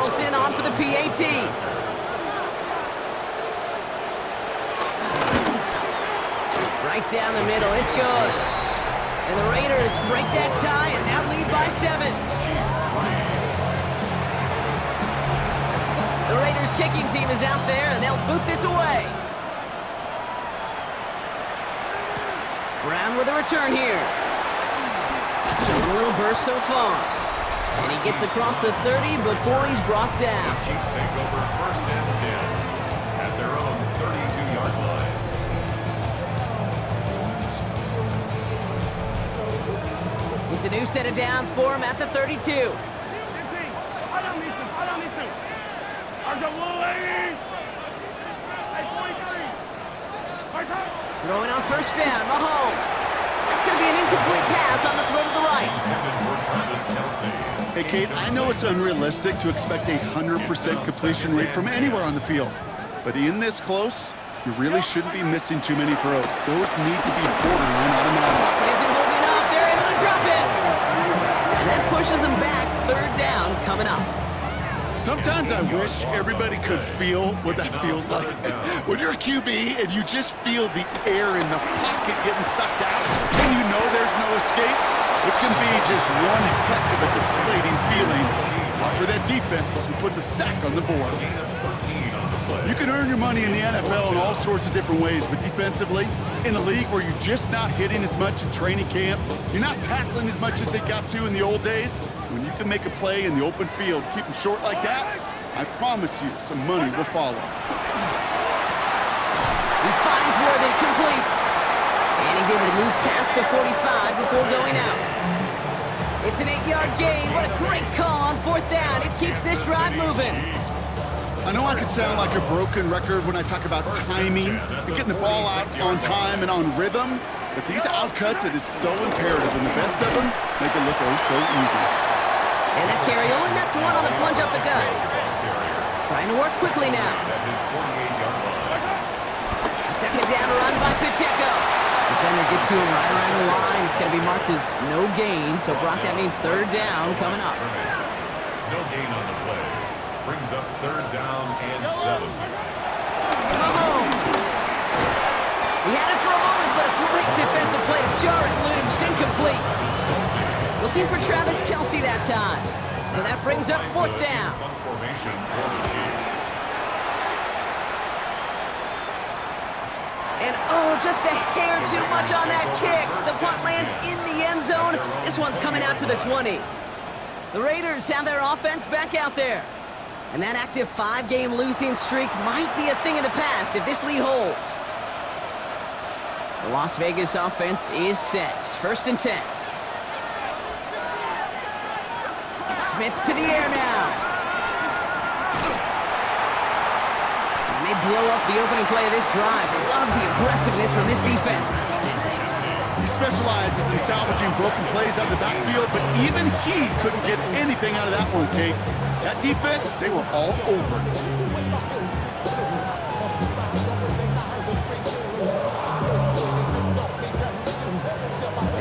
Carlson on for the PAT. Right down the middle, it's good. And the Raiders break that tie and now lead by 7. The Raiders kicking team is out there and they'll boot this away. Brown with a return here. Showing a little burst so far. And he gets across the 30 before he's brought down. The Chiefs take over 1st and 10 at their own 32-yard line. It's a new set of downs for him at the 32. Throwing on 1st down, Mahomes. That's going to be an incomplete pass on the throw to the right. Hey, Kate, I know it's unrealistic to expect a 100% completion rate from anywhere on the field. But in this close, you really shouldn't be missing too many throws. Those need to be borderline automatic. It isn't holding up. They're able to drop it. And that pushes them back. 3rd down coming up. Sometimes I wish everybody could feel what that feels like. When you're a QB and you just feel the air in the pocket getting sucked out and you know there's no escape, it can be just one heck of a deflating feeling for that defense who puts a sack on the board. You can earn your money in the NFL in all sorts of different ways, but defensively, in a league where you're just not hitting as much in training camp, you're not tackling as much as they got to in the old days, when you can make a play in the open field, keep them short like that, I promise you some money will follow. He finds Worthy complete. And he's able to move past the 45 before going out. It's an 8-yard gain. What a great call on 4th down. It keeps this drive moving. I know I could sound like a broken record when I talk about timing and getting the ball out on time and on rhythm, but these outcuts, it is so imperative, and the best of them make it look oh so easy. And that carry only nets 1 on the plunge up the gut. Trying to work quickly now. A 2nd down run by Pacheco. Defender gets to him right around the line. It's going to be marked as no gain, so Brock, that means 3rd down coming up. No gain on the play. Brings up 3rd down and 7. Mahomes. He had it for a moment, but a great defensive play to jar it loose. Incomplete. Looking for Travis Kelce that time. So that brings up 4th down. And oh, just a hair too much on that kick. The punt lands in the end zone. This one's coming out to the 20. The Raiders have their offense back out there. And that active 5-game losing streak might be a thing of the past if this lead holds. The Las Vegas offense is set. 1st and 10. Smith to the air now. And they blow up the opening play of this drive. Love the aggressiveness from this defense. He specializes in salvaging broken plays out of the backfield, but even he couldn't get anything out of that one, Kate. That defense, they were all over it.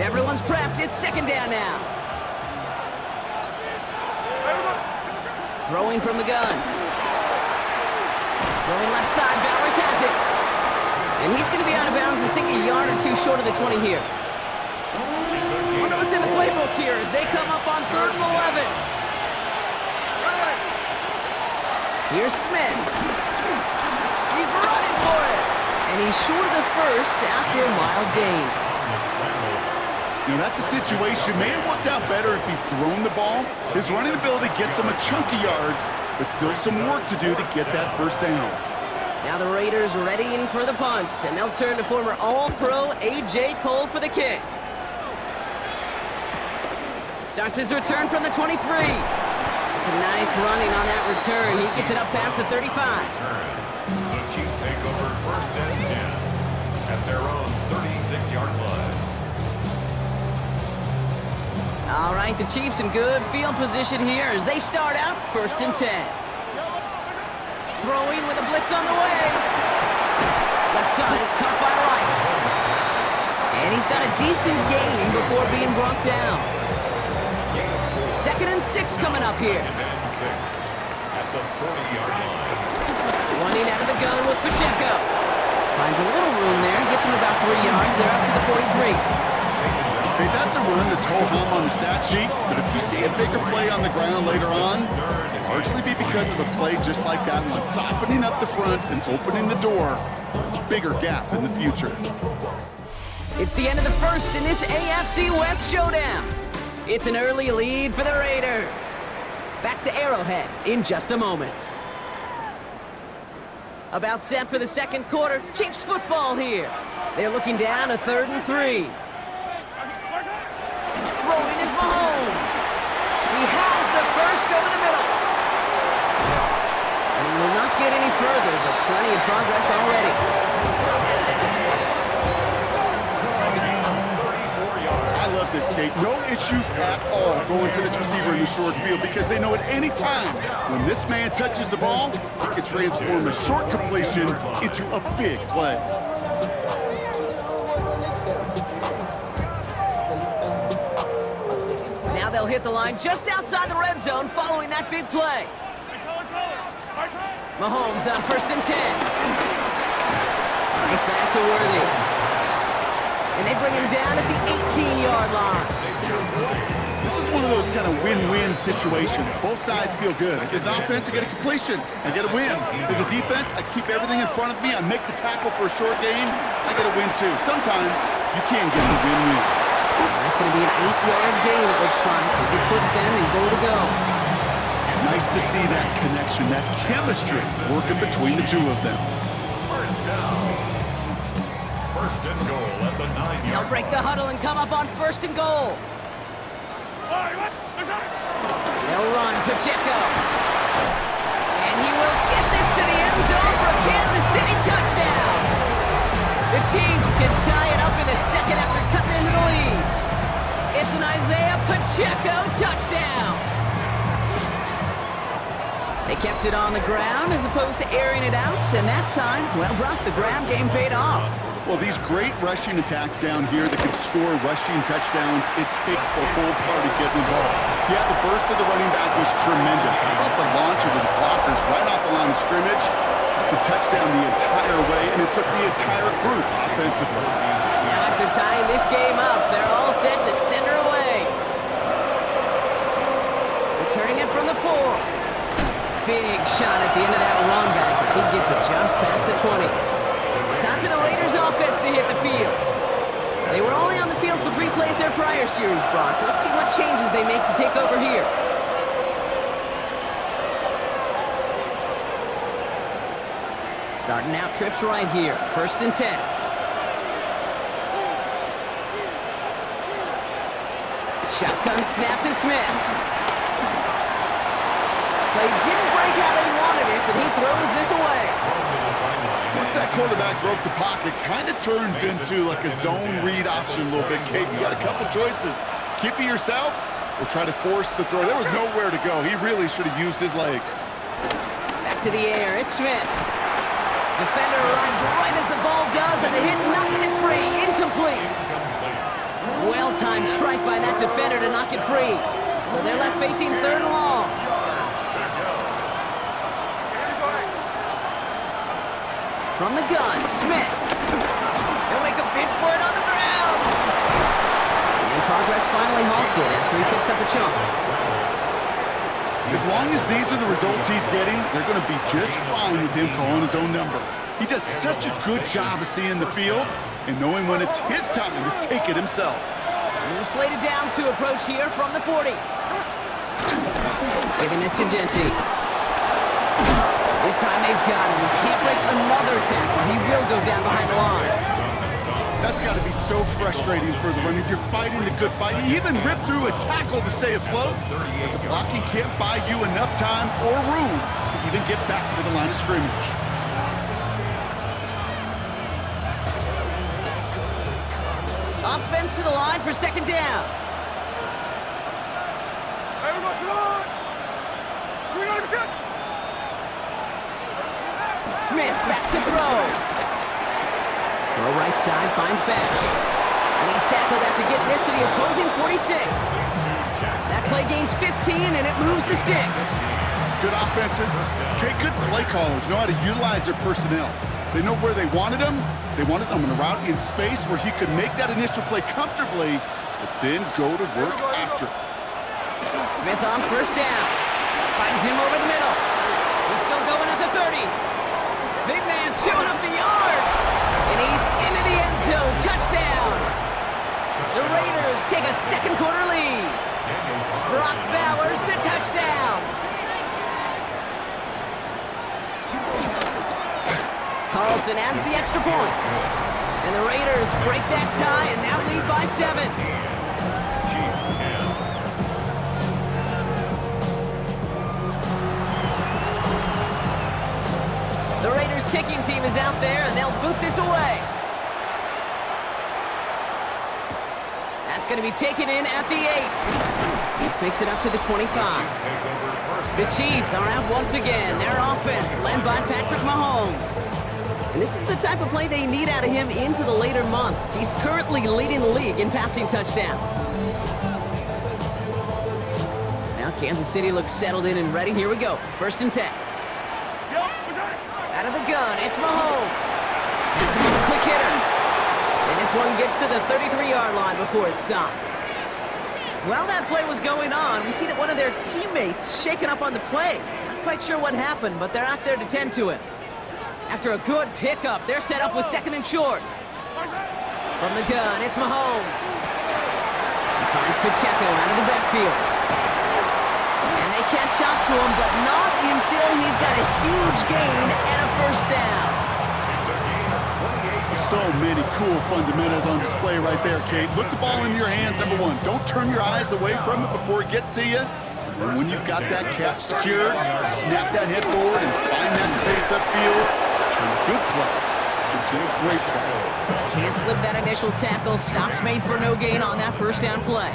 Everyone's prepped. It's 2nd down now. Throwing from the gun. Throwing left side. Bowers has it. And he's going to be out of bounds, I think, a yard or 2 short of the 20 here. Wonder what's in the playbook here as they come up on 3rd and 11. Here's Smith. He's running for it. And he's short of the 1st after a mild gain. You know, that's a situation. May have worked out better if he'd thrown the ball. His running ability gets him a chunk of yards, but still some work to do to get that 1st down. Now the Raiders readying for the punt, and they'll turn to former All-Pro A.J. Cole for the kick. Starts his return from the 23. It's a nice running on that return. He gets it up past the 35. The Chiefs take over 1st and 10 at their own 36-yard line. All right, the Chiefs in good field position here as they start out 1st and 10. Throwing with a blitz on the way. Left side, it's caught by Rice. And he's got a decent gain before being brought down. 2nd and 6 coming up here. the 40-yard line. Running out of the gun with Pacheco. Finds a little room there, gets him about 3 yards. They're up to the 43. Okay, that's a run that's ho-hum on the stat sheet, but if you see a bigger play on the ground later on, it'll largely be because of a play just like that one, softening up the front and opening the door for a bigger gap in the future. It's the end of the first in this AFC West showdown. It's an early lead for the Raiders. Back to Arrowhead in just a moment. About set for the second quarter. Chiefs football here. They're looking down a 3rd and 3. Throwing is Mahomes. He has the first over the middle. And he will not get any further, but plenty of progress already. I love this, Kate. No issues at all going to this receiver in the short field because they know at any time when this man touches the ball, he can transform a short completion into a big play. Now they'll hit the line just outside the red zone following that big play. Mahomes on 1st and 10. Right back to Worthy. And they bring him down at the 18-yard line. This is one of those kind of win-win situations. Both sides feel good. As an offense, I get a completion. I get a win. As a defense, I keep everything in front of me. I make the tackle for a short gain. I get a win, too. Sometimes you can get a win-win. That's going to be an 8-yard gain, it looks like, as he puts them in goal to go. Nice to see that connection, that chemistry working between the two of them. First down. 1st and goal at the 9-yard They'll break the huddle and come up on 1st and goal. They'll run Pacheco. And he will get this to the end zone for a Kansas City touchdown. The Chiefs can tie it up in the second after cutting into the lead. It's an Isaiah Pacheco touchdown. They kept it on the ground as opposed to airing it out, and that time, well, Brock, the ground game paid off. Well, these great rushing attacks down here that can score rushing touchdowns, it takes the whole party getting involved. Yeah, the burst of the running back was tremendous. How about the launch of his blockers right off the line of scrimmage? That's a touchdown the entire way, and it took the entire group offensively. Now, after tying this game up, they're all set to send her away. Returning it from the 4. Big shot at the end of that run back as he gets it just past the 20. Time for the Raiders offense to hit the field. They were only on the field for 3 plays their prior series, Brock. Let's see what changes they make to take over here. Starting out trips right here. 1st and 10. Shotgun snap to Smith. Play didn't break how they wanted it, and he throws this away. Once that quarterback broke the pocket, kind of turns into like a zone read option a little bit, Kate. You got a couple choices. Keep it yourself or try to force the throw. There was nowhere to go. He really should have used his legs. Back to the air. It's Smith. Defender arrives right as the ball does, and the hit knocks it free. Incomplete. Well-timed strike by that defender to knock it free. So they're left facing 3rd and long. From the gun, Smith. He'll make a bid for it on the ground. And progress finally halted after he picks up a chunk. As long as these are the results he's getting, they're going to be just fine with him calling his own number. He does such a good job of seeing the field and knowing when it's his time to take it himself. New slated downs to approach here from the 40. Giving this to Genty. This time they've got him. He can't break another tackle. He will go down behind the line. That's got to be so frustrating for the runner. You're fighting the good fight. You even rip through a tackle to stay afloat, but the blocking can't buy you enough time or room to even get back to the line of scrimmage. Offense to the line for 2nd down. Smith back to throw. Throw right side, finds Beck. And he's tackled after getting this to the opposing 46. That play gains 15, and it moves the sticks. Good offenses. Okay, good play callers know how to utilize their personnel. They know where they wanted him. They wanted him on a route in space where he could make that initial play comfortably, but then go to work after. Smith on first down. Finds him over the middle. He's still going at the 30. Big man showing up the yards. And he's into the end zone. Touchdown. The Raiders take a second quarter lead. Brock Bowers the touchdown. Carlson adds the extra point. And the Raiders break that tie and now lead by 7. Chiefs 10. The Raiders kicking team is out there and they'll boot this away. That's going to be taken in at the 8. This makes it up to the 25. The Chiefs are out once again. Their offense led by Patrick Mahomes. And this is the type of play they need out of him into the later months. He's currently leading the league in passing touchdowns. Now Kansas City looks settled in and ready. Here we go. 1st and 10. Out of the gun, it's Mahomes. Hits him with a quick hitter. And this one gets to the 33-yard line before it's stopped. While that play was going on, we see that one of their teammates shaken up on the play. Not quite sure what happened, but they're out there to tend to it. After a good pickup, they're set up with 2nd and short. From the gun, it's Mahomes. He finds Pacheco out of the backfield. And they catch up to him, but not until he's got a huge gain and a 1st down. So many cool fundamentals on display right there, Kate. Look the ball in your hands, number 1. Don't turn your eyes away from it before it gets to you. And when you've got that catch secured, snap that head forward and find that space upfield. Turn a good play into a great play. Can't slip that initial tackle. Stops made for no gain on that 1st down play.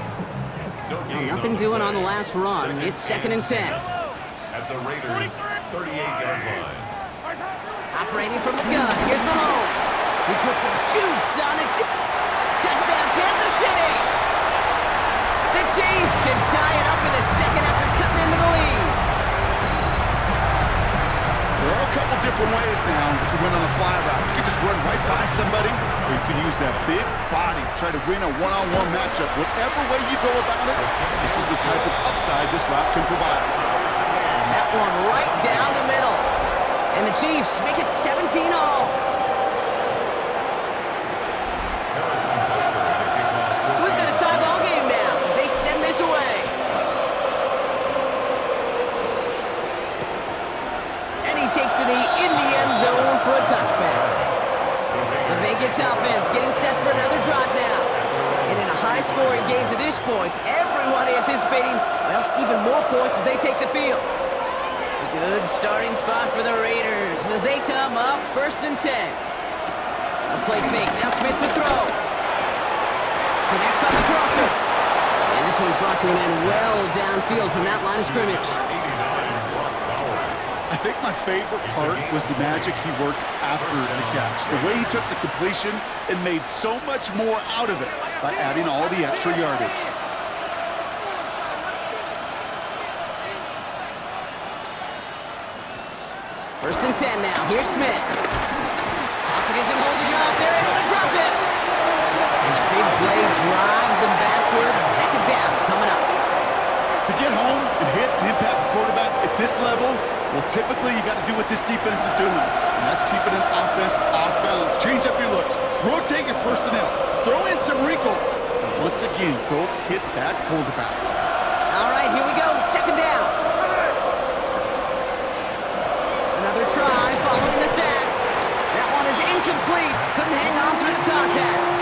Now, nothing doing on the last run. It's 2nd and 10. At the Raiders' 38-yard line. Operating from the gun. Here's Mahomes. He puts some juice on it. Touchdown, Kansas City. The Chiefs can tie it up in the 2nd after cutting into the lead. There are a couple different ways now you can win on the fly route. You can just run right by somebody, or you can use that big body, try to win a one-on-one matchup. Whatever way you go about it, this is the type of upside this route can provide. That one right down the middle. And the Chiefs make it 17-all. So we've got a tie ball game now as they send this away. And he takes it in the end zone for a touchback. The Vegas offense getting set for another drive now. And in a high-scoring game to this point, everyone anticipating, well, even more points as they take the field. A good starting spot for the Raiders as they come up 1st and 10. A play fake. Now Smith to throw. Connects on the crosser. And this one's brought to an end well downfield from that line of scrimmage. I think my favorite part was the magic he worked after the catch. The way he took the completion and made so much more out of it by adding all the extra yardage. First and 10 now. Here's Smith. Pocket isn't holding up. They're able to drop it. And the big play drives them backwards. 2nd down coming up. To get home and hit and impact the quarterback at this level, well, typically you got to do what this defense is doing, and that's keeping an offense off balance. Change up your looks, rotate your personnel, throw in some wrinkles, and once again, go hit that quarterback. All right, here we go. 2nd down. Another try following the sack. That one is incomplete. Couldn't hang on through the contact.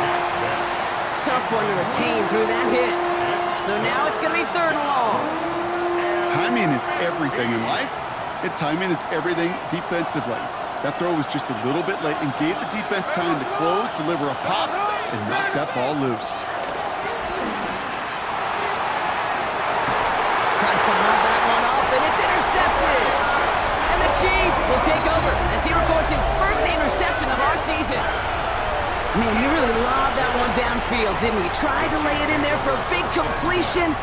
Tough one to retain through that hit. So now it's going to be 3rd and long. Timing is everything in life, and timing is everything defensively. That throw was just a little bit late and gave the defense time to close, deliver a pop, and knock that ball loose. Tries to lob that one up, and it's intercepted. And the Chiefs will take over as he records his 1st interception of our season. Man, he really lobbed that one downfield, didn't he? Tried to lay it in there for a big completion.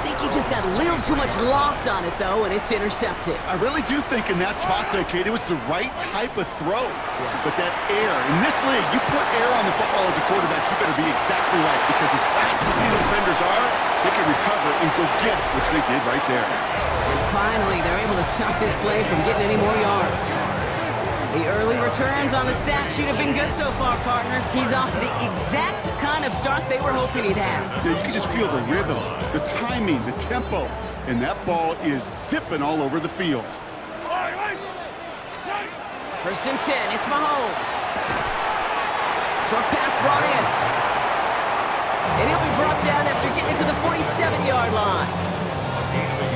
think he just got a little too much loft on it, though, and it's intercepted. I really do think in that spot, though, Kate, it was the right type of throw. Yeah. But that air, in this league, you put air on the football as a quarterback, you better be exactly right, because as fast as these defenders are, they can recover and go get it, which they did right there. And finally, they're able to stop this play from getting any more yards. The early returns on the stat sheet have been good so far, partner. He's off to the exact kind of start they were hoping he'd have. Yeah, you can just feel the rhythm, the timing, the tempo, and that ball is zipping all over the field. First and 10, it's Mahomes. Short pass brought in. And he'll be brought down after getting it to the 47-yard line.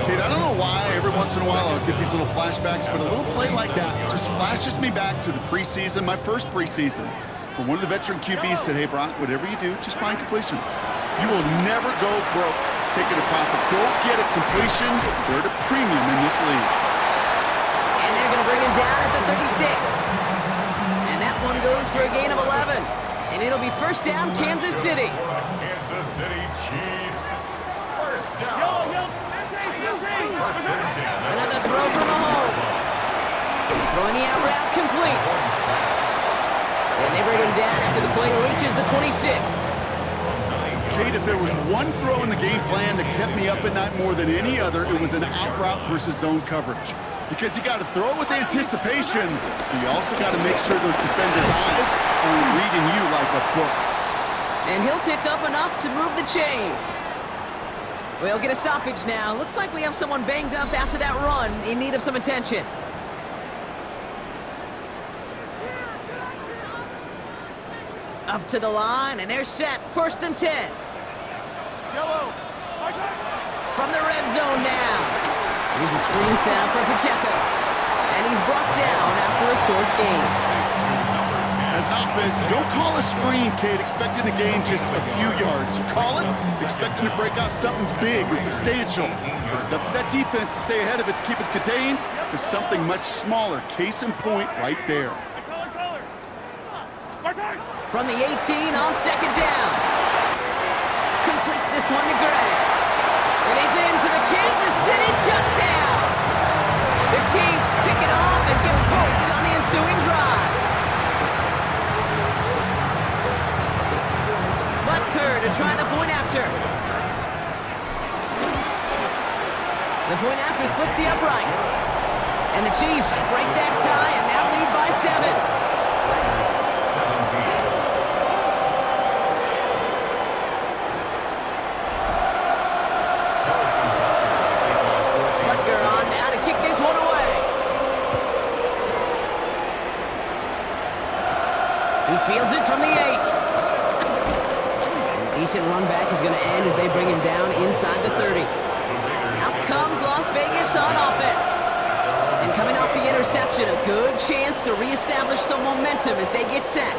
Kate, I don't know why every once in a while I'll get these little flashbacks, but a little play like that just flashes me back to the preseason, my first preseason, when one of the veteran QBs said, hey, Brock, whatever you do, just find completions. You will never go broke taking a profit. Go get a completion. They're at a premium in this league. And they're going to bring him down at the 36. And that one goes for a gain of 11. And it'll be first down, Kansas City. Kansas City Chiefs. First down. First and 10. Another throw for Mahomes. Throwing the out route complete. And they bring him down after the play reaches the 26. Kate, if there was one throw in the game plan that kept me up at night more than any other, it was an out route versus zone coverage. Because you got to throw with anticipation, but you also got to make sure those defenders' eyes are reading you like a book. And he'll pick up enough to move the chains. We'll get a stoppage now. Looks like we have someone banged up after that run in need of some attention. Up to the line, and they're set. First and 10. From the red zone now. Here's a screen sound for Pacheco. And he's brought down after a short gain. As an offense, you don't call a screen, Kate, expecting to gain just a few yards. You call it expecting to break out something big and substantial. But it's up to that defense to stay ahead of it, to keep it contained to something much smaller. Case in point right there. From the 18 on second down. Completes this one to Gray. And he's in for the Kansas City touchdown. The Chiefs pick it off and get points on the ensuing drive. Butker to try the point after. The point after splits the uprights. And the Chiefs break that tie and now lead by 7. Fields it from the 8. And a decent run back is going to end as they bring him down inside the 30. Out comes Las Vegas on offense. And coming off the interception, a good chance to reestablish some momentum as they get set.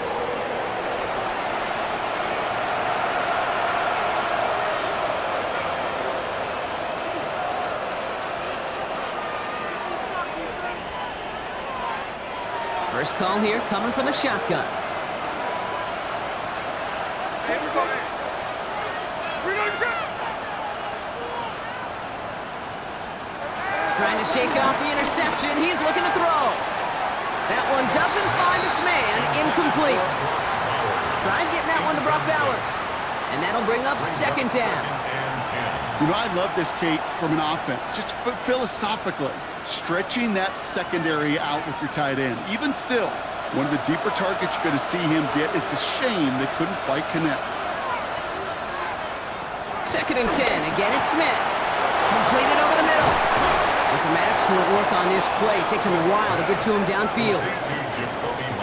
First call here coming from the shotgun. Trying to shake off the interception. He's looking to throw. That one doesn't find its man. Incomplete. Try getting that one to Brock Bowers. And that'll bring up second down. You know, I love this, Kate, from an offense. Just philosophically, stretching that secondary out with your tight end. Even still, one of the deeper targets you're going to see him get. It's a shame they couldn't quite connect. Second and 10. Again, it's Smith. Completed over the middle. And some excellent work on this play. Takes him a while to get to him downfield.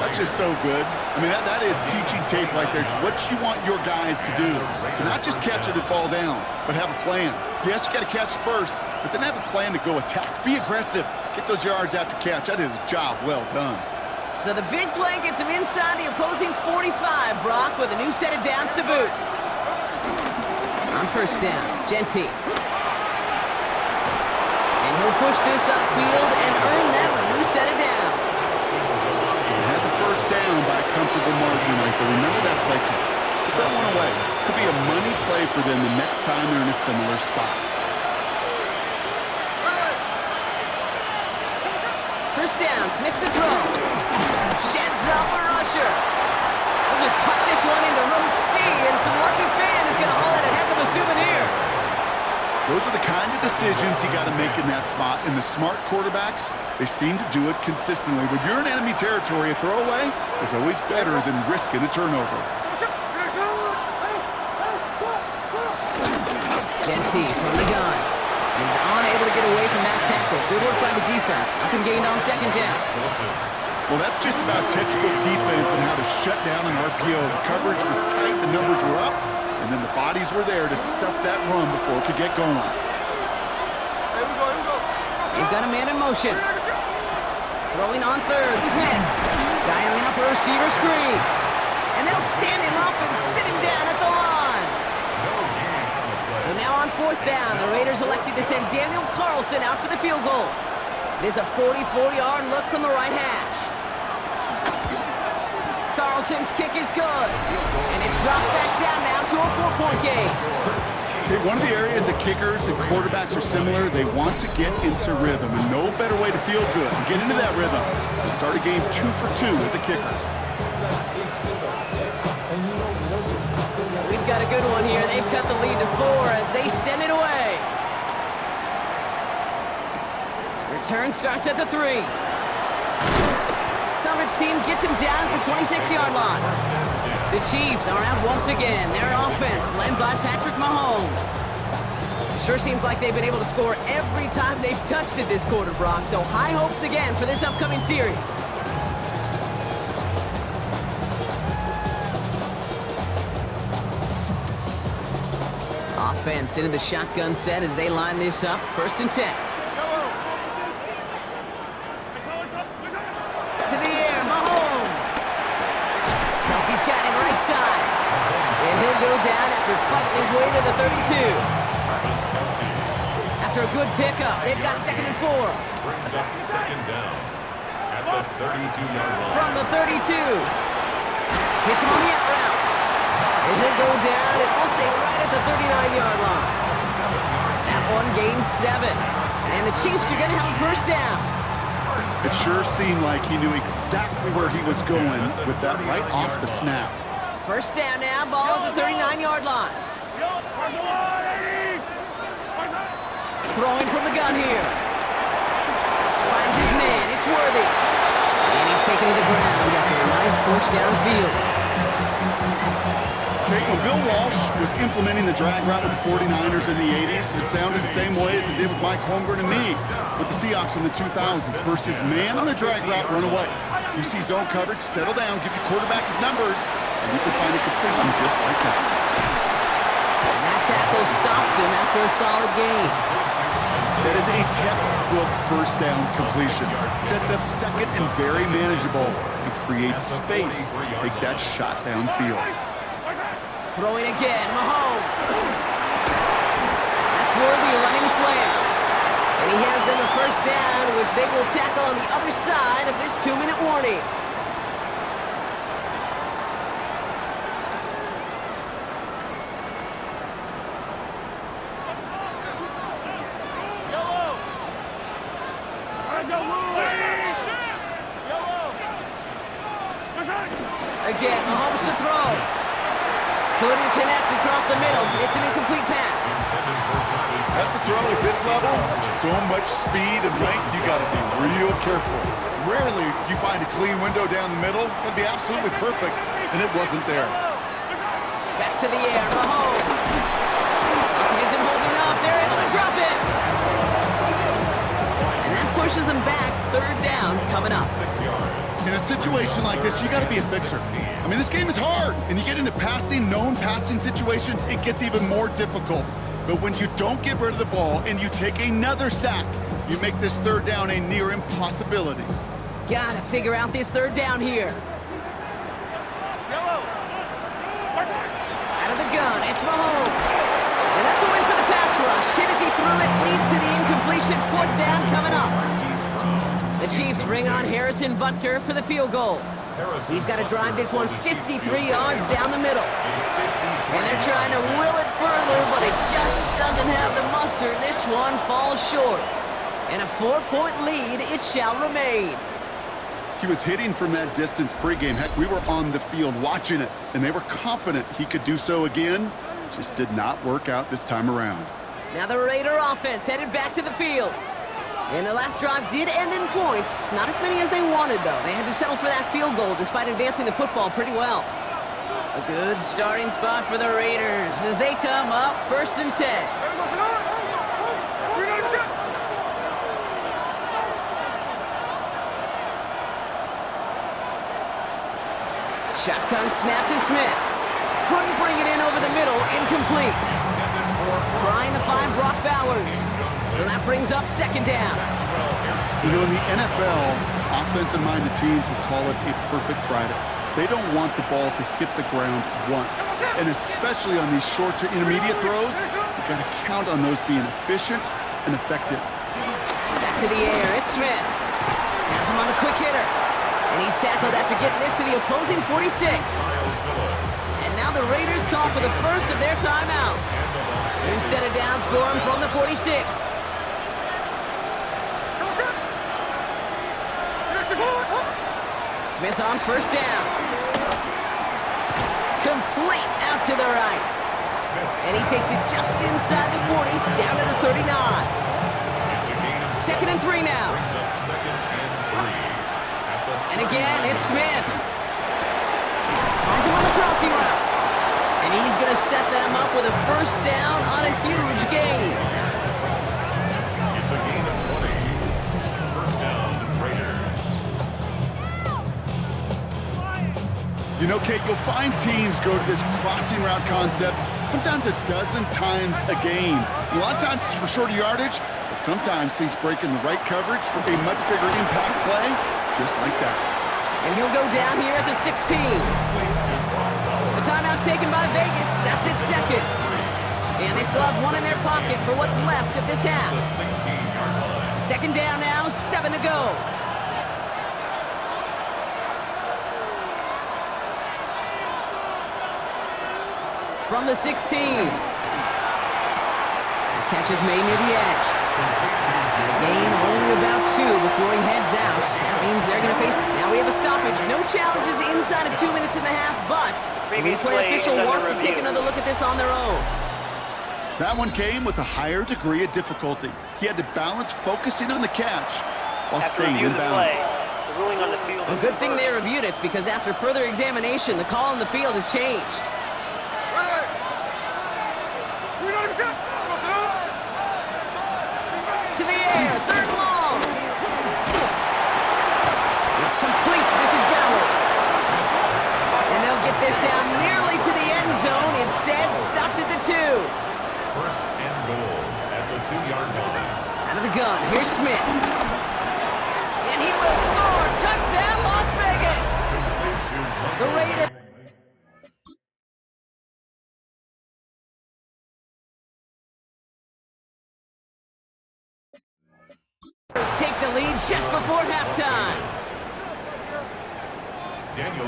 That's just so good. I mean, that is teaching tape right there. It's what you want your guys to do. To not just catch it and fall down, but have a plan. Yes, you got to catch it first, but then have a plan to go attack. Be aggressive. Get those yards after catch. That is a job well done. So the big play gets him inside the opposing 45, Brock, with a new set of downs to boot. On first down, Genty. And he'll push this upfield and earn them a new set of downs. They had the first down by a comfortable margin right there. Remember that play call. Put that one away. Could be a money play for them the next time they're in a similar spot. First down, Smith to throw. Sheds up a rusher. We'll just huck this one into row C, and some lucky fan is going to haul out a heck of a souvenir. Those are the kind of decisions you got to make in that spot. And the smart quarterbacks, they seem to do it consistently. When you're in enemy territory, a throwaway is always better than risking a turnover. Genty from the gun. He's unable to get away from that tackle. Good work by the defense. Nothing gained on second down. Well, that's just about textbook defense and how to shut down an RPO. The coverage was tight, the numbers were up, and then the bodies were there to stuff that run before it could get going. They've got a man in motion. Throwing on third, Smith. Dialing up a receiver screen. And they'll stand him up and sit him down at the line. So now on fourth down, the Raiders elected to send Daniel Carlson out for the field goal. It is a 44-yard look from the right hash. Carlson's kick is good. And it's dropped back down now to a 4-point game. Okay, one of the areas that kickers and quarterbacks are similar, they want to get into rhythm. And no better way to feel good and get into that rhythm than start a game 2 for 2 as a kicker. We've got a good one here. They've cut the lead to 4 as they send it away. Return starts at the 3. Coverage team gets him down at the 26-yard line. The Chiefs are out once again. Their offense led by Patrick Mahomes. It sure seems like they've been able to score every time they've touched it this quarter, Brock. So high hopes again for this upcoming series. Offense into the shotgun set as they line this up. 1st and 10. To the air, Mahomes. Kelsey's got it right side. And he'll go down after fighting his way to the 32. After a good pickup, they've got 2nd and 4. Brings up 2nd down at the 32-yard line. From the 32. Hits him on the out route. And he'll go down, and we'll say right at the 39-yard line. That one gains 7. And the Chiefs are going to have a first down. It sure seemed like he knew exactly where he was going with that right off the snap. First down now, ball at the 39-yard line. Throwing from the gun here. Finds his man, it's Worthy. And he's taken to the ground after a nice push downfield. Okay, when Bill Walsh was implementing the drag route with the 49ers in the 80s, it sounded the same way as it did with Mike Holmgren and me with the Seahawks in the 2000s. Versus man on the drag route, run away. You see zone coverage, settle down, give your quarterback his numbers, and you can find a completion just like that. And that tackle stops him after a solid gain. That is a textbook first down completion. Sets up second and very manageable and creates space to take that shot downfield. Throwing again, Mahomes. That's Worthy running the slant. And he has them a first down, which they will tackle on the other side of this 2-minute warning. Again, Mahomes to throw. Couldn't connect across the middle. It's an incomplete pass. That's a throw at this level. So much speed and length, you got to be real careful. Rarely do you find a clean window down the middle. It'd be absolutely perfect, and it wasn't there. Back to the air, Mahomes. Pocket isn't holding up. They're able to drop it. And that pushes them back. 3rd down coming up. In a situation like this, you got to be a fixer. I mean, this game is hard, and you get into known passing situations, it gets even more difficult. But when you don't get rid of the ball and you take another sack, you make this 3rd down a near impossibility. Gotta figure out this 3rd down here. Out of the gun, it's Mahomes. And that's a win for the pass rush. Hit as he threw it, leads to the incompletion. 4th down coming up. The Chiefs bring on Harrison Butker for the field goal. He's got to drive this one 53 yards down the middle. And they're trying to will it further, but it just doesn't have the muster. This one falls short. And a 4-point lead it shall remain. He was hitting from that distance pregame. Heck, we were on the field watching it, and they were confident he could do so again. Just did not work out this time around. Now the Raider offense headed back to the field. And their last drive did end in points. Not as many as they wanted, though. They had to settle for that field goal despite advancing the football pretty well. A good starting spot for the Raiders as they come up 1st and 10. Shotgun snap to Smith. Couldn't bring it in over the middle. Incomplete. Trying to find Brock Bowers. So that brings up 2nd down. You know, in the NFL, offensive-minded teams would call it a perfect Friday. They don't want the ball to hit the ground once. And especially on these short to intermediate throws, you've got to count on those being efficient and effective. Back to the air. It's Smith. Has him on the quick hitter. And he's tackled after getting this to the opposing 46. And now the Raiders call for the first of their timeouts. New set of downs for him from the 46. Smith on 1st down. Complete out to the right. And he takes it just inside the 40, down to the 39. 2nd and 3 now. And again, it's Smith. Finds him on the crossing route. And he's going to set them up with a 1st down on a huge gain. It's a gain of 20. 1st down, Raiders. You know, Kate, you'll find teams go to this crossing route concept sometimes a dozen times a game. A lot of times it's for shorter yardage, but sometimes things break in the right coverage for a much bigger impact play, just like that. And he'll go down here at the 16. The timeout taken by Vegas. That's its 2nd. And they still have one in their pocket for what's left of this half. 2nd down now, 7 to go. From the 16. The catch is made near the edge. The gain only about 2 before he heads out. That means they're going to face... Now we have a stoppage. No challenges inside of 2 minutes and a half, but the replay official wants to take another look at this on their own. That one came with a higher degree of difficulty. He had to balance focusing on the catch while staying in balance. A good thing they reviewed it, because after further examination, the call on the field has changed. To the air, 3rd and long. It's complete. This is Bowers. And they'll get this down nearly to the end zone. Instead, stopped at the 2. 1st and goal at the 2-yard line. Out of the gun, here's Smith. And he will score. Touchdown, Las Vegas. The Raiders. Take the lead just before halftime.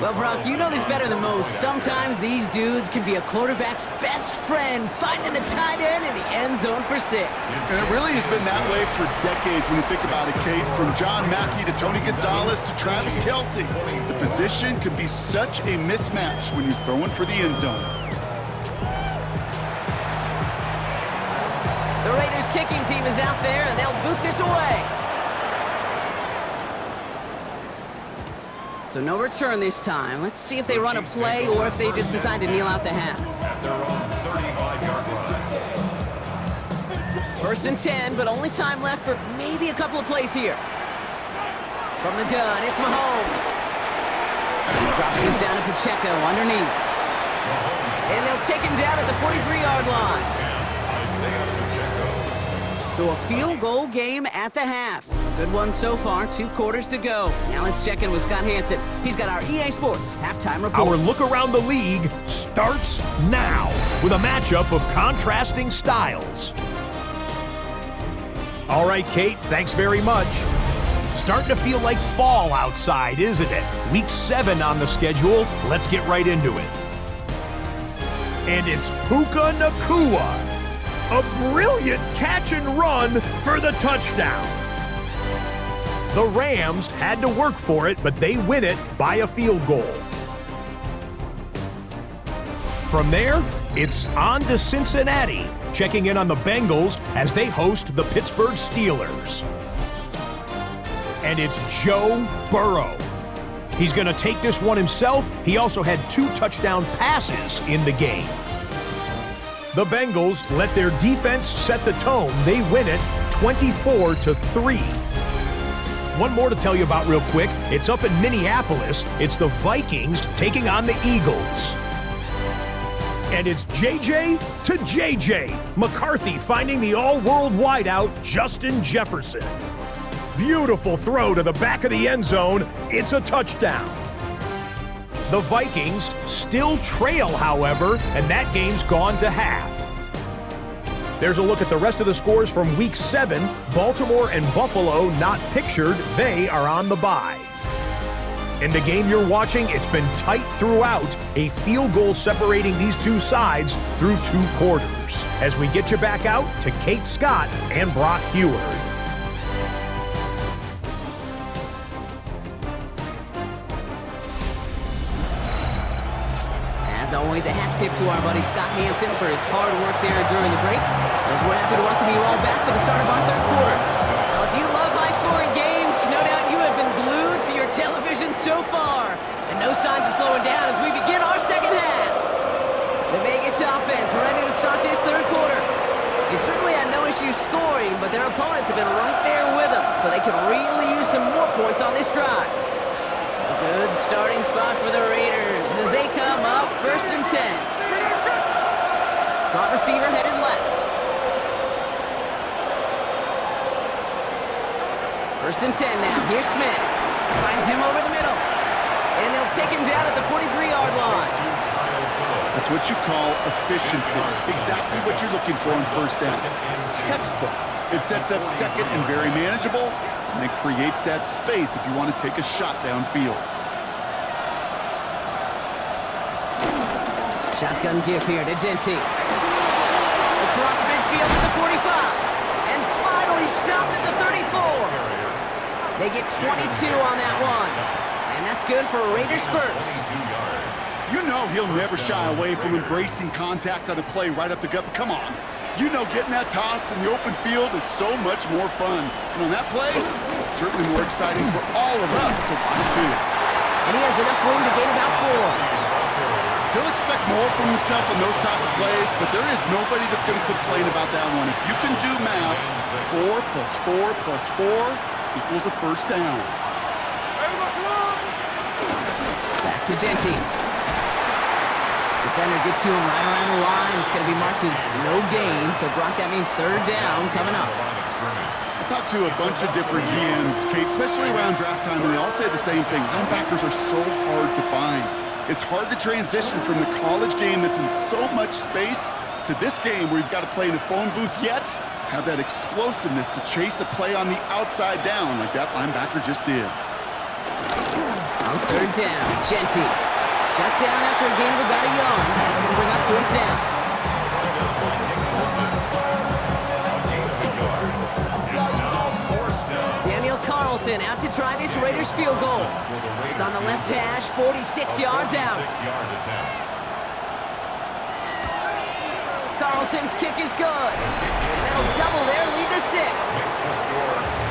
Well, Brock, you know this better than most. Sometimes these dudes can be a quarterback's best friend, finding the tight end in the end zone for 6. And it really has been that way for decades when you think about it, Kate. From John Mackey to Tony Gonzalez to Travis Kelce. The position can be such a mismatch when you're throwing for the end zone. The Raiders kicking team is out there, and they'll boot this away. So no return this time. Let's see if they run a play or if they just decide to kneel out the half. At their own 35-yard line. 1st and 10, but only time left for maybe a couple of plays here. From the gun, it's Mahomes. Drops this down to Pacheco underneath. And they'll take him down at the 43-yard line. So a field goal game at the half. Good one so far, 2 quarters to go. Now let's check in with Scott Hansen. He's got our EA Sports halftime report. Our look around the league starts now with a matchup of contrasting styles. All right, Kate, thanks very much. Starting to feel like fall outside, isn't it? Week 7 on the schedule. Let's get right into it. And it's Puka Nacua. A brilliant catch and run for the touchdown. The Rams had to work for it, but they win it by a field goal. From there, it's on to Cincinnati, checking in on the Bengals as they host the Pittsburgh Steelers. And it's Joe Burrow. He's going to take this one himself. He also had 2 touchdown passes in the game. The Bengals let their defense set the tone. They win it 24-3. One more to tell you about real quick. It's up in Minneapolis. It's the Vikings taking on the Eagles. And it's JJ to JJ. McCarthy finding the all-world wideout, Justin Jefferson. Beautiful throw to the back of the end zone. It's a touchdown. The Vikings still trail, however, and that game's gone to half. There's a look at the rest of the scores from Week 7. Baltimore and Buffalo not pictured. They are on the bye. In the game you're watching, it's been tight throughout. A field goal separating these two sides through 2 quarters. As we get you back out to Kate Scott and Brock Heward. As always, a hat tip to our buddy Scott Hansen for his hard work there during the break. As we're happy to welcome you all back for the start of our 3rd quarter. Now, if you love high-scoring games, no doubt you have been glued to your television so far. And no signs of slowing down as we begin our 2nd half. The Vegas offense ready to start this 3rd quarter. They've certainly had no issues scoring, but their opponents have been right there with them, so they could really use some more points on this drive. A good starting spot for the Raiders as they come up 1st and 10. Slot receiver headed left. 1st and 10 now. Here's Smith. Finds him over the middle. And they'll take him down at the 43-yard line. That's what you call efficiency. Exactly what you're looking for in 1st down. Textbook. It sets up 2nd and very manageable, and it creates that space if you want to take a shot downfield. Shotgun give here to Genty. Across midfield to the 45. And finally stopped at the 34. They get 22 on that one. And that's good for Raiders first. You know he'll never shy away from embracing contact on a play right up the gut. But come on. You know getting that toss in the open field is so much more fun. And on that play, it's certainly more exciting for all of us to watch too. And he has enough room to gain about 4. He'll expect more from himself in those type of plays, but there is nobody that's going to complain about that one. If you can do math, 4 plus 4 plus 4 equals a 1st down. Back to Genty. Defender gets to him right around the line. It's going to be marked as no gain, so Brock, that means 3rd down coming up. I talked to a bunch of different GMs, Kate, especially around draft time, and they all say the same thing. Linebackers are so hard to find. It's hard to transition from the college game that's in so much space to this game where you've got to play in a phone booth, yet have that explosiveness to chase a play on the outside down like that linebacker just did. On 3rd down, Genty. Shut down after a gain of about a yard. That's going to bring up 4th down. Daniel Carlson out to try this Raiders field goal. It's on the left hash, 46 yards out. Carlson's kick is good. And that'll double their lead to 6.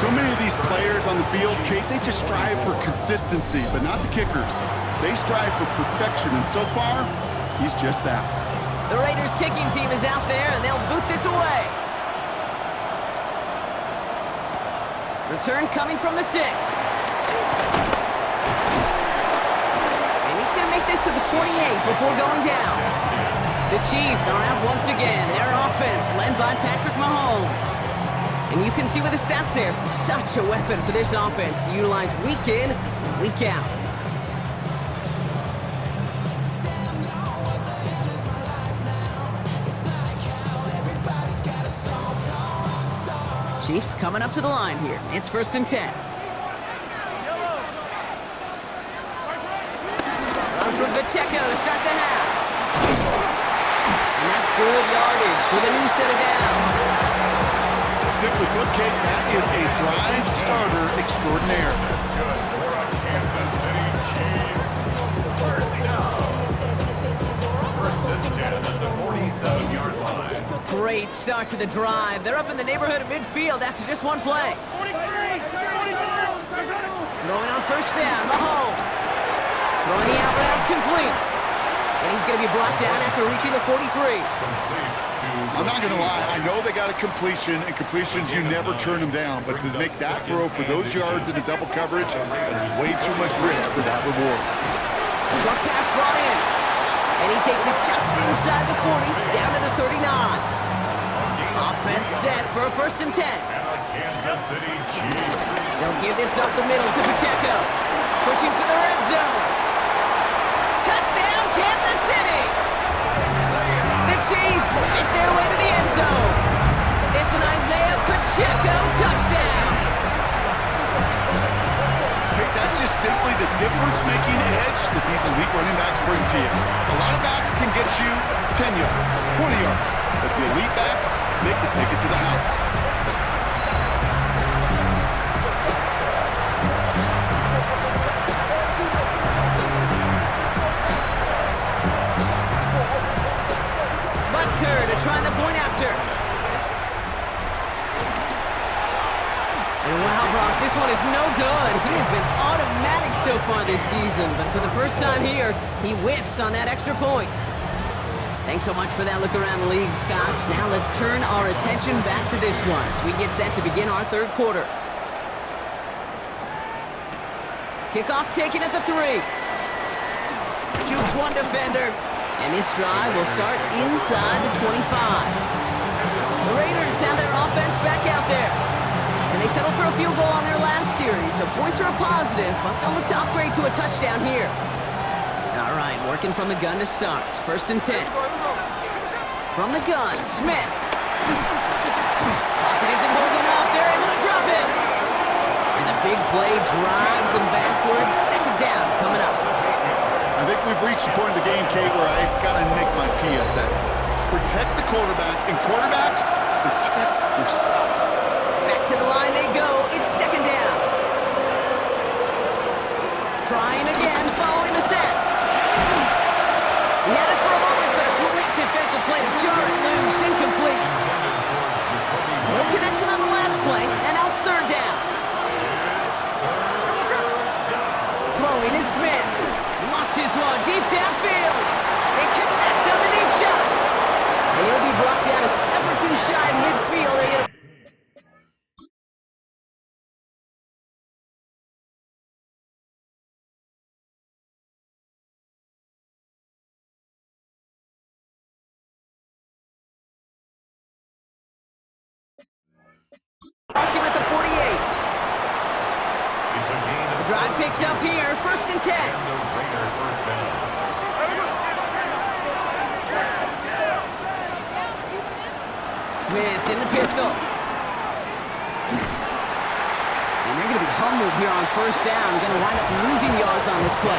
So many of these players on the field, Kate, they just strive for consistency, but not the kickers. They strive for perfection, and so far, he's just that. The Raiders kicking team is out there, and they'll boot this away. Return coming from the 6. And he's going to make this to the 28 before going down. The Chiefs are out once again. Their offense led by Patrick Mahomes. And you can see with the stats there, such a weapon for this offense to utilize week in, week out. Chiefs coming up to the line here. It's 1st and 10. Run from Pacheco to start the half. And that's good yardage with a new set of downs. Zip Simply put, Kate, that is a drive starter extraordinaire. That's good for our Kansas City Chiefs. First down. First and 10 at the 47-yard line. Great start to the drive. They're up in the neighborhood of midfield after just one play. Throwing on first down, Mahomes. Throwing the out route complete. And he's going to be brought down after reaching the 43. I'm not going to lie. I know they got a completion, and completions, you never turn them down. But to make that throw for those yards into double coverage, that is way too much risk for that reward. Short pass brought in. And he takes it just inside the 40, down to the 39. Offense set for a first and 10. Kansas City Chiefs. They'll give this up the middle to Pacheco. Pushing for the red zone. Touchdown, Kansas City! The Chiefs make their way to the end zone. It's an Isaiah Pacheco touchdown. Hey, that's just simply the difference-making edge that these elite running backs bring to you. A lot of backs can get you 10 yards, 20 yards, but the elite backs, they can take it to the house. To try the point after. And wow, Brock, this one is no good. He has been automatic so far this season, but for the first time here, he whiffs on that extra point. Thanks so much for that look around the league, Scott. Now let's turn our attention back to this one as we get set to begin our third quarter. Kickoff taken at the 3. Jukes one defender. And this drive will start inside the 25. The Raiders have their offense back out there. And they settled for a field goal on their last series, so points are a positive, but they'll look to upgrade to a touchdown here. All right, working from the gun to start. First and 10. From the gun, Smith. Pocket isn't holding up. They're able to drop it. And the big play drives them backwards. Second down coming up. I think we've reached the point of the game, Kate, where I gotta make my PSA. Protect the quarterback, and quarterback, protect yourself. Back to the line they go. It's second down. Trying again, following the set. He had it for a moment, but a great defensive play to jar it loose, incomplete. No connection on the last play, and now it's third down. Throwing is Smith. Launches one deep downfield. They connect on the deep shot. And he'll be brought down a step or two shy of midfield. They're gonna mark him at the 48. The drive picks up here, first and 10. The Raider first down. Smith in the pistol. And they're going to be humbled here on first down. Going to wind up losing yards on this play.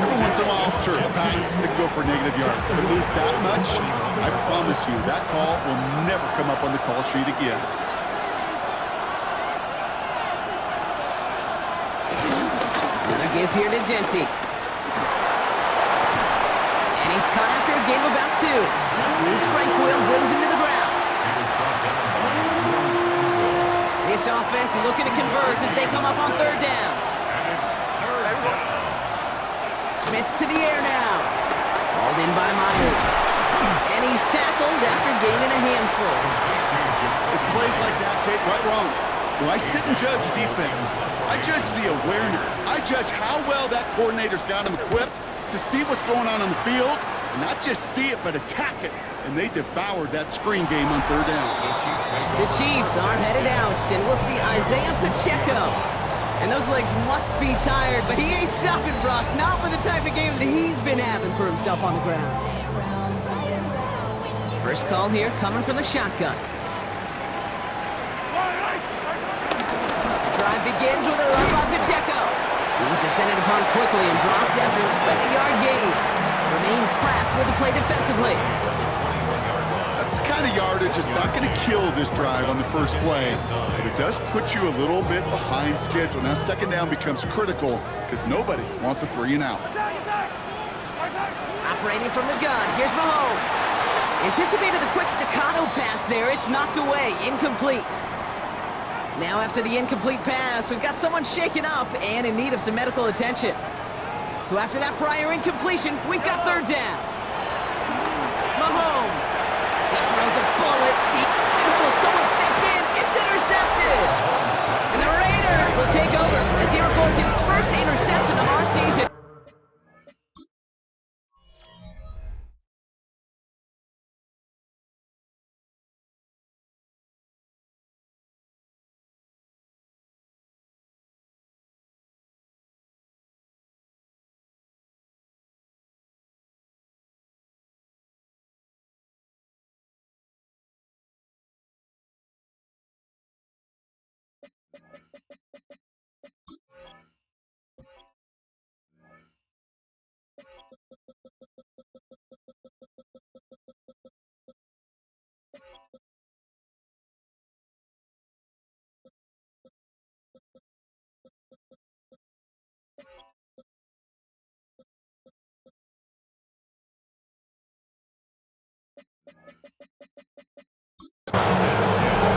Every once in a while, sure, a pass, they can go for negative yards. But lose that much, I promise you, that call will never come up on the call sheet again. Another give here to Jency. And he's caught after a gain of about 2. Drew Tranquil brings him to the ground. This offense looking to convert as they come up on third down. Smith to the air now. Called in by Myers. And he's tackled after gaining a handful. It's plays like that, Kate, right wrong. When I sit and judge a defense, I judge the awareness. I judge how well that coordinator's got him equipped to see what's going on the field, and not just see it, but attack it. And they devoured that screen game on third down. The Chiefs are headed out, and we'll see Isaiah Pacheco. And those legs must be tired, but he ain't stopping, Brock. Not with the type of game that he's been having for himself on the ground. First call here coming from the shotgun. Drive begins with a run by Pacheco. He's descended upon quickly and dropped after a 2-yard gain. Remain Pratt with the play defensively. That's the kind of yardage, it's not going to kill this drive on the first play, but it does put you a little bit behind schedule. Now second down becomes critical because nobody wants a 3 and out. Operating from the gun, here's Mahomes. Anticipated the quick staccato pass there. It's knocked away, incomplete. Now after the incomplete pass, we've got someone shaken up and in need of some medical attention. So after that prior incompletion, we've got third down. Mahomes. He throws a bullet deep. Oh, someone stepped in. It's intercepted. And the Raiders will take over as he records his first interception of our season.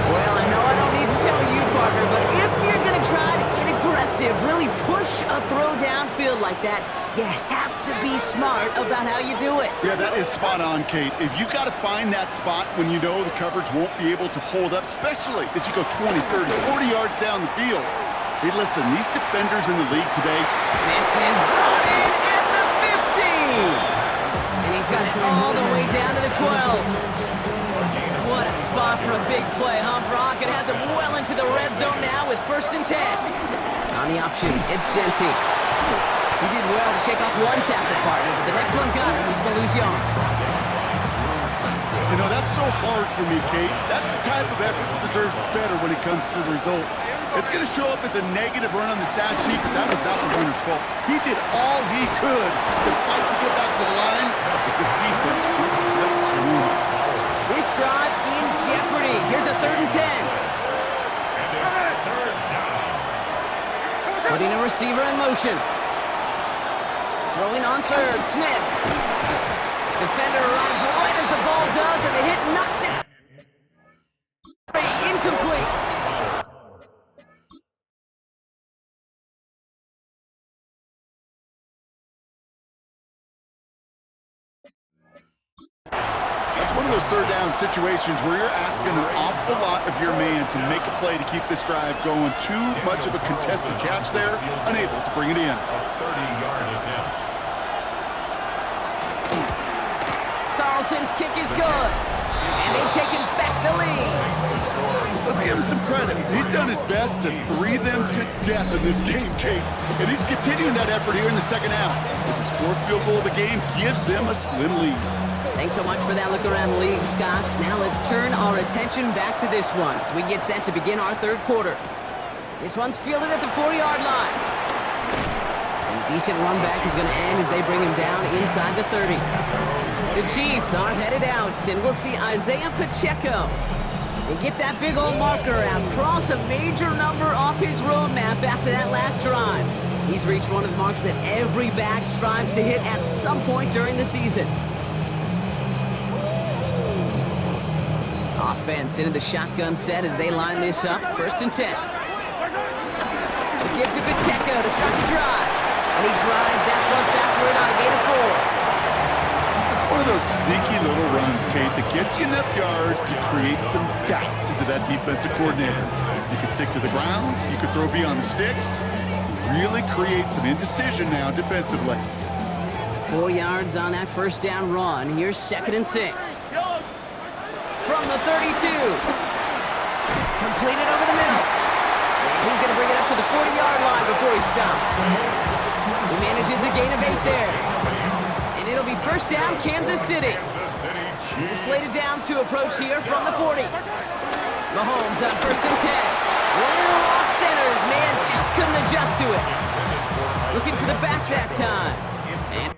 Well, I know I don't need to tell you, partner, but if you're going to try to get aggressive, really push a throw downfield like that, you have to be smart about how you do it. Yeah, that is spot on, Kate. If you've got to find that spot when you know the coverage won't be able to hold up, especially as you go 20, 30, 40 yards down the field. Hey, listen, these defenders in the league today. This is brought in at the 15. And he's got it all the way down to the 12. What a spot for a big play, huh, Brock? It has him well into the red zone now with 1st and 10. On the option, it's Genty. He did well to shake off one tackle partner, but the next one got him. He's going to lose yards. You know, that's so hard for me, Kate. That's the type of effort that deserves better when it comes to the results. It's going to show up as a negative run on the stat sheet, but that was not the runner's fault. He did all he could to fight to get back to the line, but this defense just kept swinging. This drive in jeopardy. Here's a 3rd and 10. Putting a receiver in motion. Throwing on 3rd, Smith. Defender arrives right as the ball does, and the hit knocks it. Incomplete. That's one of those third down situations where you're asking an awful lot of your man to make a play to keep this drive going. Too much of a contested catch there, unable to bring it in. 30-yard attempt. Carlson's kick is good, and they've taken back the lead. Let's give him some credit. He's done his best to three them to death in this game, Kate. And he's continuing that effort here in the second half, as his 4th field goal of the game gives them a slim lead. Thanks so much for that look around the league, Scott. Now let's turn our attention back to this one as we get set to begin our 3rd quarter. This one's fielded at the 4-yard line. And a decent run back is going to end as they bring him down inside the 30. The Chiefs are headed out, and we'll see Isaiah Pacheco and get that big old marker out, cross a major number off his roadmap after that last drive. He's reached one of the marks that every back strives to hit at some point during the season. Offense into the shotgun set as they line this up. 1st and 10. He gives it Pacheco to start the drive. And he drives that front backward on a gain of 4. It's one of those sneaky little runs, Kate, that gets you enough yards to create some doubt into that defensive coordinator. You could stick to the ground. You could throw beyond the sticks. Really create some indecision now defensively. 4 yards on that 1st down run. Here's 2nd and 6. From the 32. Completed over the middle. And he's going to bring it up to the 40-yard line before he stops. He manages a gain of 8 there. And it'll be 1st down, Kansas City. New slated downs to approach here from the 40. Mahomes on 1st and 10. Well off center. His man just couldn't adjust to it. Looking for the back that time. And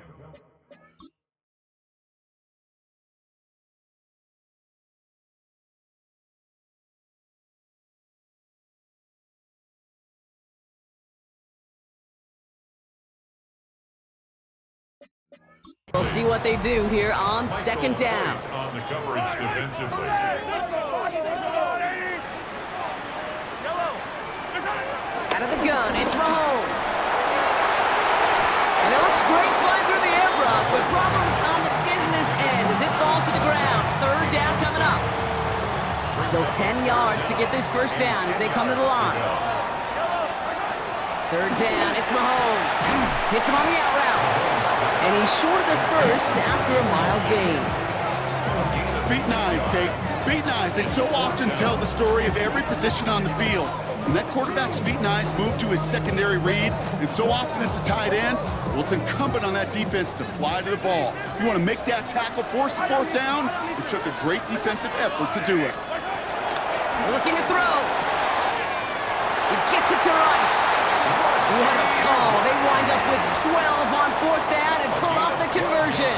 We'll see what they do here on second down. On the coverage defensively. Out of the gun, it's Mahomes. And it looks great flying through the air, Brock, but problems on the business end as it falls to the ground. Third down coming up. Still 10 yards to get this first down as they come to the line. Third down, it's Mahomes. Hits him on the out route. And he's short of the first after a mild gain. Feet and eyes, Kate. Feet and eyes. They so often tell the story of every position on the field. When that quarterback's feet and eyes move to his secondary read, and so often it's a tight end, well, it's incumbent on that defense to fly to the ball. You want to make that tackle, force the fourth down? It took a great defensive effort to do it. Looking to throw. He gets it to Rice. What a call. They wind up with 12 on fourth down and pull off the conversion.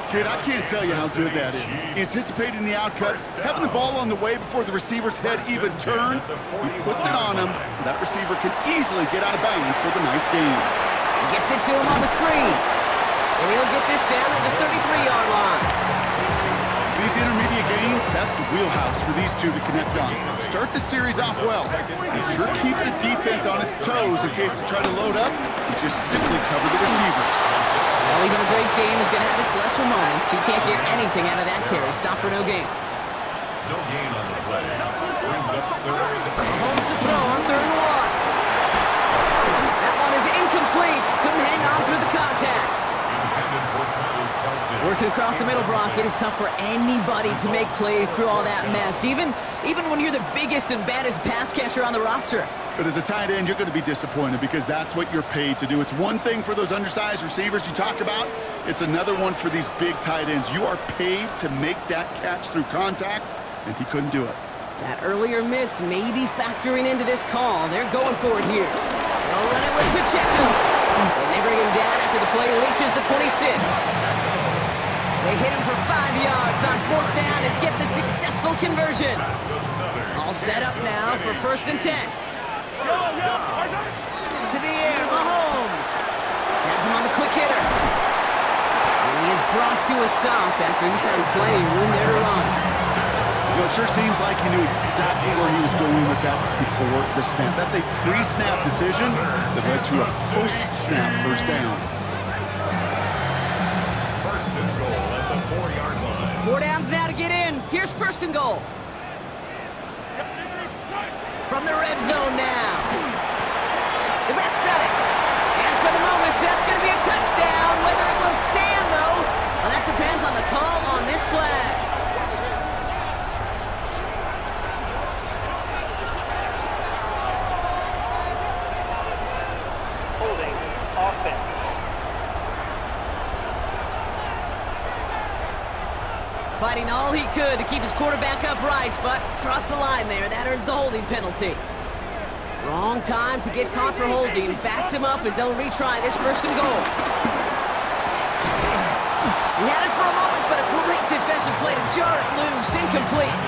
Kid, I can't tell you how good that is. Anticipating the outcut, having the ball on the way before the receiver's head even turns, he puts it on him so that receiver can easily get out of bounds for the nice gain. He gets it to him on the screen. And he'll get this down at the 33-yard line. These intermediate gains, that's the wheelhouse for these two to connect on. Start the series off well. It sure keeps the defense on its toes in case they try to load up and just simply cover the receivers. Well, even a great game is going to have its lesser moments. You can't get anything out of that carry. Stop for no gain. No gain on the play. Brings up third. Mahomes to throw on 3rd and 1. That one is incomplete. Couldn't hang on through the contact. Intended for Travis Kelce. Working across the middle, Brock, it is tough for anybody to make plays through all that mess, even when you're the biggest and baddest pass catcher on the roster. But as a tight end, you're going to be disappointed because that's what you're paid to do. It's one thing for those undersized receivers you talk about. It's another one for these big tight ends. You are paid to make that catch through contact, and he couldn't do it. That earlier miss may be factoring into this call. They're going for it here. They'll run it with Pacheco. And they bring him down after the play reaches the 26. They hit him for 5 yards on 4th down and get the successful conversion. All set up now for 1st and 10. To the air, Mahomes. Has him on the quick hitter. And he is brought to a stop after he found plenty of room there to run. Well, it sure seems like he knew exactly where he was going with that before the snap. That's a pre-snap decision that led to a post-snap first down. First and goal at the 4-yard line. 4 downs now to get in. Here's 1st and goal. From the red zone now. The bat's got it. And for the moment, that's going to be a touchdown. Whether it will stand, though, well, that depends on the call on this flag. Holding offense. Fighting all he could to keep his quarterback upright, but crossed the line there. That earns the holding penalty. Wrong time to get caught for holding. Backed him up as they'll retry this 1st and goal. He had it for a moment, but a great defensive play to jar it loose. Incomplete.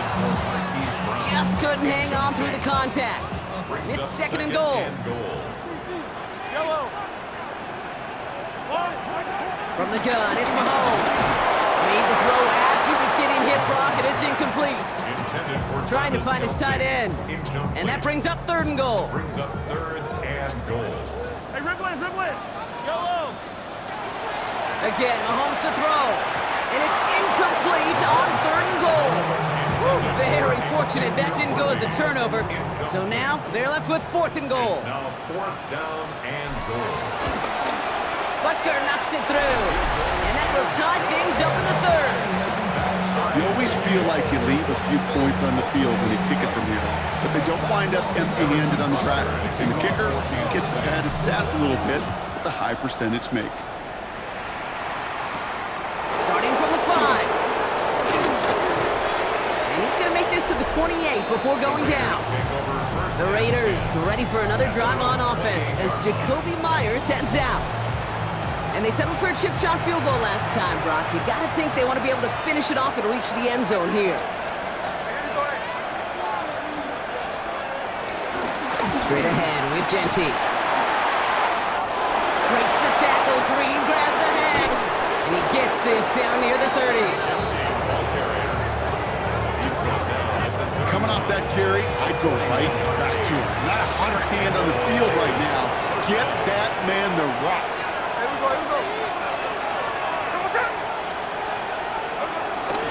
Just couldn't hang on through the contact. It's 2nd and goal. From the gun, it's Mahomes. Made the throw as he was getting hit, Brock, and it's incomplete. Trying to find his tight end. And that brings up 3rd and goal. Brings up 3rd and goal. Hey, Ripley! Yellow! Again, Mahomes to throw. And it's incomplete on 3rd and goal. Very fortunate that didn't go as a turnover. So now they're left with 4th and goal. It's now 4th down and goal. Butker knocks it through. And that will tie things up in the 3rd. You always feel like you leave a few points on the field when you kick it from here, but they don't wind up empty-handed on the track. And the kicker gets to pad his stats a little bit with a high percentage make. Starting from the 5. And he's going to make this to the 28 before going down. The Raiders ready for another drive on offense as Jacoby Myers heads out. And they settled for a chip shot field goal last time, Brock. You got to think they want to be able to finish it off and reach the end zone here. Straight ahead with Genty. Breaks the tackle, Green grass ahead. And he gets this down near the 30. Coming off that carry, I'd go right back to him. Not a hotter hand on the field right now. Get that man the rock. Here we go.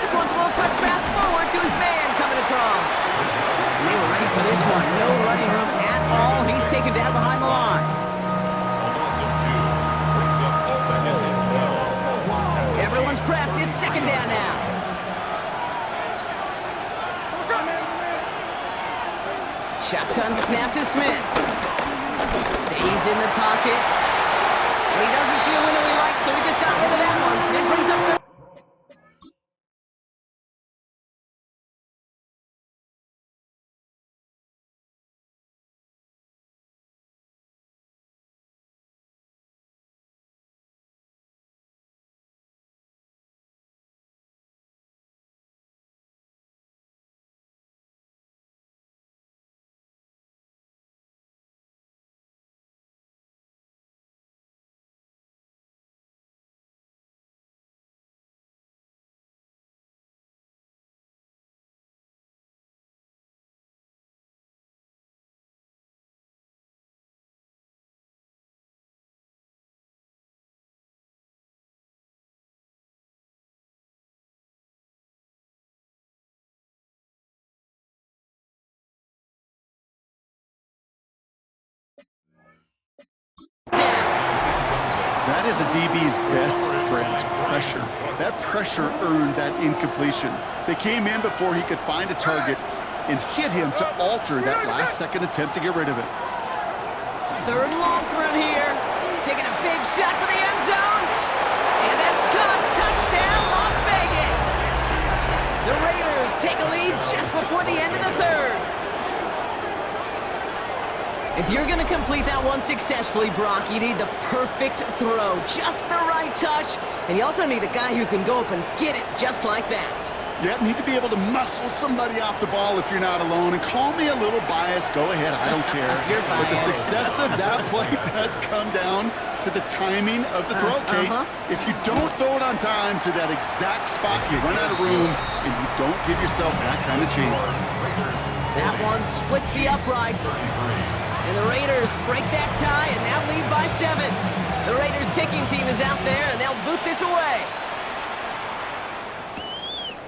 This one's a little touch pass forward to his man coming across. They were ready for this one. No running room at all. He's taken down behind the line. Everyone's prepped. It's second down now. Shotgun snap to Smith. Stays in the pocket. And he doesn't see a window he likes, so he just got rid of that one. And brings up the... That is a DB's best friend, pressure. That pressure earned that incompletion. They came in before he could find a target and hit him to alter that last-second attempt to get rid of it. Third and long for him here. Taking a big shot for the end zone. And that's caught. Touchdown, Las Vegas. The Raiders take a lead just before the end of the third. If you're going to complete that one successfully, Brock, you need the perfect throw. Just the right touch. And you also need a guy who can go up and get it just like that. Yeah, need to be able to muscle somebody off the ball if you're not alone. And call me a little biased. Go ahead. I don't care. You're But the biased. success of that play does come down to the timing of the throw, Kate. If you don't throw it on time to that exact spot, you run out of room, and you don't give yourself that kind of chance. That one splits the uprights. And the Raiders break that tie and now lead by 7. The Raiders kicking team is out there, and they'll boot this away.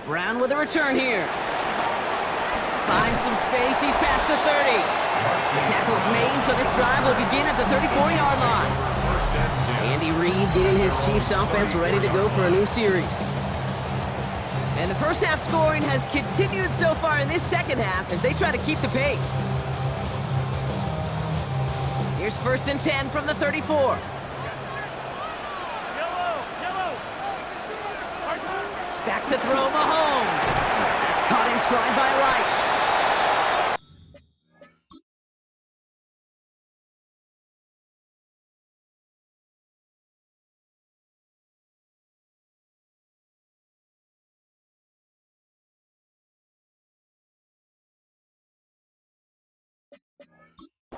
Brown with a return here. Finds some space. He's past the 30. The tackle's made, so this drive will begin at the 34-yard line. Andy Reid getting his Chiefs offense ready to go for a new series. And the first half scoring has continued so far in this second half as they try to keep the pace. Here's 1st and 10 from the 34. Yellow. Back to throw Mahomes. That's caught in stride by Rice.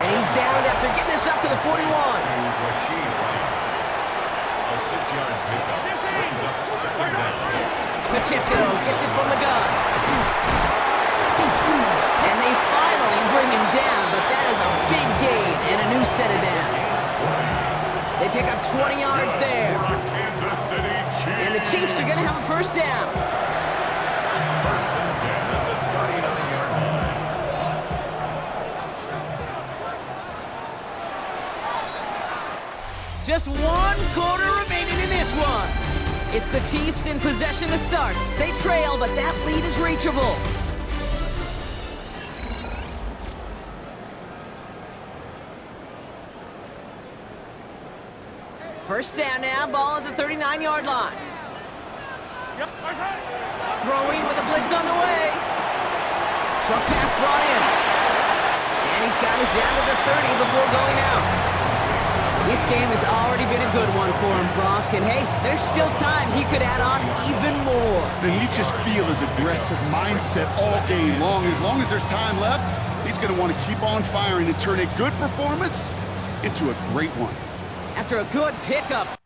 And he's down after getting this up to the 41. A 6-yard pickup brings up second down. Pacheco gets it from the gun. And they finally bring him down, but that is a big gain and a new set of downs. They pick up 20 yards there. Kansas City Chiefs. And the Chiefs are going to have a first down. 1st and 10 at the 39-yard line. Just 1 quarter remaining in this one. It's the Chiefs in possession to start. They trail, but that lead is reachable. First down now, ball at the 39-yard line. Throwing with a blitz on the way. Short pass brought in. And he's got it down to the 30 before going out. This game has already been a good one for him, Brock. And hey, there's still time. He could add on even more. And you just feel his aggressive mindset all game long. As long as there's time left, he's going to want to keep on firing and turn a good performance into a great one. After a good pickup.